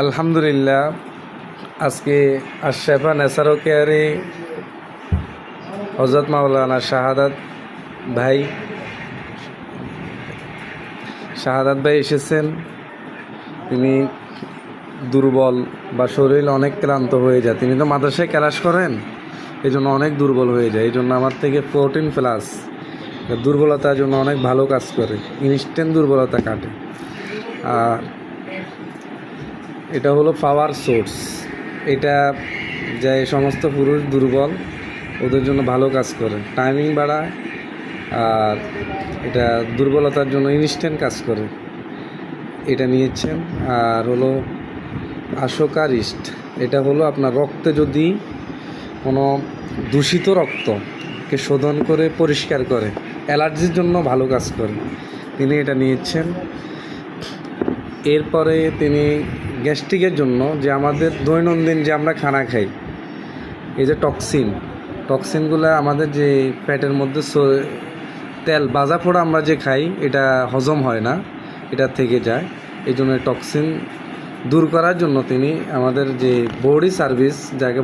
আলহামদুলিল্লাহ, আজকে আশরাফা নেসারো কেয়ারে হযরত মাওলানা শাহাদাত ভাই এসেছেন। তিনি দুর্বল বা শরীর অনেক ক্লান্ত হয়ে যায়। তিনি তো মাদ্রাসায় ক্লাস করেন, এই জন্য অনেক দুর্বল হয়ে যায়। এই জন্য আমার থেকে প্রোটিন প্লাস দুর্বলতার জন্য অনেক ভালো কাজ করে, ইনস্ট্যান্ট দুর্বলতা কাটে। আর এটা হলো পাওয়ার সোর্স। এটা যে সমস্ত পুরুষ দুর্বল ওদের জন্য ভালো কাজ করে, টাইমিং বাড়ায়। আর এটা দুর্বলতার জন্য ইনস্ট্যান্ট কাজ করে। এটা নিয়েছেন। আর হলো আশোকারিস্ট, এটা হলো আপনার রক্তে যদি কোনো দূষিত রক্তকে শোধন করে পরিষ্কার করে, অ্যালার্জির জন্য ভালো কাজ করে। তিনি এটা নিয়েছেন। এরপরে তিনি গ্যাস্ট্রিকের জন্য, যে আমাদের দৈনন্দিন যে আমরা খানা খাই, এই যে টক্সিনগুলো আমাদের যে পেটের মধ্যে তেল ভাজা পোড়া আমরা যে খাই, এটা হজম হয় না, এটা থেকে যায়। এই জন্য টক্সিন দূর করার জন্য তিনি আমাদের যে বডি সার্ভিস যাকে